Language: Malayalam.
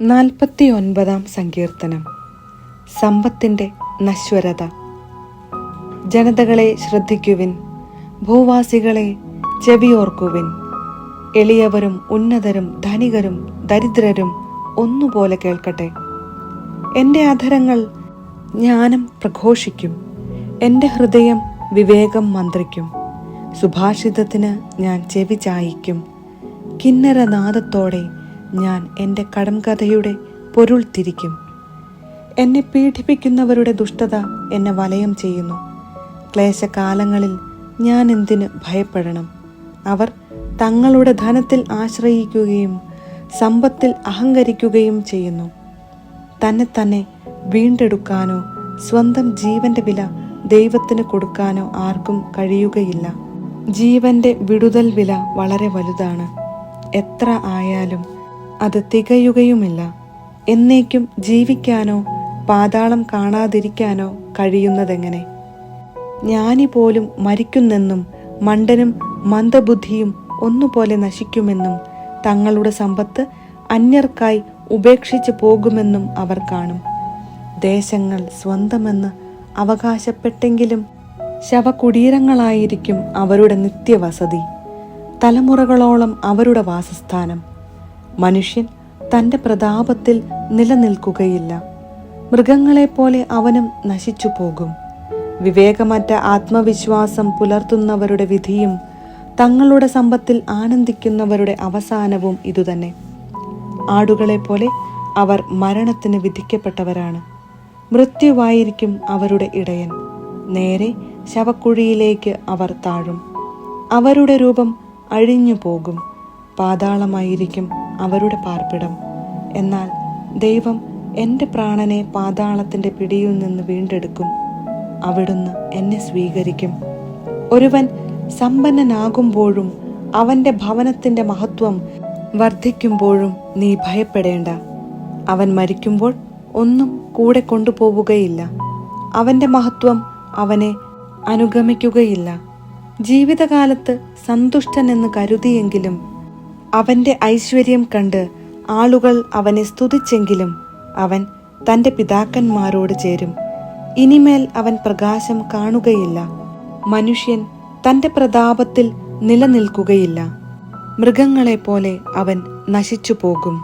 49 സങ്കീർത്തനം. സമ്പത്തിന്റെ നശ്വരത. ജനതകളെ ശ്രദ്ധിക്കുവിൻ, ഭൂവാസികളെ ചെവിയോർക്കുവിൻ. എളിയവരും ഉന്നതരും ധനികരും ദരിദ്രരും ഒന്നുപോലെ കേൾക്കട്ടെ. എൻ്റെ അധരങ്ങൾ ജ്ഞാനം പ്രഘോഷിക്കും, എൻ്റെ ഹൃദയം വിവേകം മന്ത്രിക്കും. സുഭാഷിതത്തിന് ഞാൻ ചെവി ചായിക്കും. കിന്നരനാദത്തോടെ ഞാൻ എൻ്റെ കടംകഥയുടെ പൊരുൾ തിരിക്കും. എന്നെ പീഡിപ്പിക്കുന്നവരുടെ ദുഷ്ടത എന്നെ വലയം ചെയ്യുന്നു. ക്ലേശകാലങ്ങളിൽ ഞാൻ എന്തിന് ഭയപ്പെടണം? അവർ തങ്ങളുടെ ധനത്തിൽ ആശ്രയിക്കുകയും സമ്പത്തിൽ അഹങ്കരിക്കുകയും ചെയ്യുന്നു. തന്നെ വീണ്ടെടുക്കാനോ സ്വന്തം ജീവന്റെ വില ദൈവത്തിന് കൊടുക്കാനോ ആർക്കും കഴിയുകയില്ല. ജീവന്റെ വിടുതൽ വില വളരെ വലുതാണ്. എത്ര ആയാലും അത് തികയുകയുമില്ല. എന്നേക്കും ജീവിക്കാനോ പാതാളം കാണാതിരിക്കാനോ കഴിയുന്നതെങ്ങനെ? ജ്ഞാനി പോലും മരിക്കുന്നെന്നും മണ്ടനും മന്ദബുദ്ധിയും ഒന്നുപോലെ നശിക്കുമെന്നും തങ്ങളുടെ സമ്പത്ത് അന്യർക്കായി ഉപേക്ഷിച്ചു പോകുമെന്നും അവർ കാണും. ദേശങ്ങൾ സ്വന്തമെന്ന് അവകാശപ്പെട്ടെങ്കിലും ശവകുടീരങ്ങളായിരിക്കും അവരുടെ നിത്യവസതി, തലമുറകളോളം അവരുടെ വാസസ്ഥാനം. മനുഷ്യൻ തൻ്റെ പ്രതാപത്തിൽ നിലനിൽക്കുകയില്ല. മൃഗങ്ങളെപ്പോലെ അവനും നശിച്ചു പോകും. വിവേകമറ്റ ആത്മവിശ്വാസം പുലർത്തുന്നവരുടെ വിധിയും തങ്ങളുടെ സമ്പത്തിൽ ആനന്ദിക്കുന്നവരുടെ അവസാനവും ഇതുതന്നെ. ആടുകളെപ്പോലെ അവർ മരണത്തിന് വിധിക്കപ്പെട്ടവരാണ്. മൃത്യുവായിരിക്കും അവരുടെ ഇടയൻ. നേരെ ശവക്കുഴിയിലേക്ക് അവർ താഴും. അവരുടെ രൂപം അഴിഞ്ഞു പോകും. പാതാളമായിരിക്കും അവരുടെ പാർപ്പിടം. എന്നാൽ ദൈവം എൻ്റെ പ്രാണനെ പാതാളത്തിൻ്റെ പിടിയിൽ നിന്ന് വീണ്ടെടുക്കും. അവിടുന്ന് എന്നെ സ്വീകരിക്കും. ഒരുവൻ സമ്പന്നനാകുമ്പോഴും അവൻ്റെ ഭവനത്തിൻ്റെ മഹത്വം വർദ്ധിക്കുമ്പോഴും നീ ഭയപ്പെടേണ്ട. അവൻ മരിക്കുമ്പോൾ ഒന്നും കൂടെ കൊണ്ടുപോവുകയില്ല. അവൻ്റെ മഹത്വം അവനെ അനുഗമിക്കുകയില്ല. ജീവിതകാലത്ത് സന്തുഷ്ടനെന്ന് കരുതിയെങ്കിലും അവൻ്റെ ഐശ്വര്യം കണ്ട് ആളുകൾ അവനെ സ്തുതിച്ചെങ്കിലും അവൻ തൻ്റെ പിതാക്കന്മാരോട് ചേരും. ഇനിമേൽ അവൻ പ്രകാശം കാണുകയില്ല. മനുഷ്യൻ തൻ്റെ പ്രതാപത്തിൽ നിലനിൽക്കുകയില്ല. മൃഗങ്ങളെപ്പോലെ അവൻ നശിച്ചു പോകും.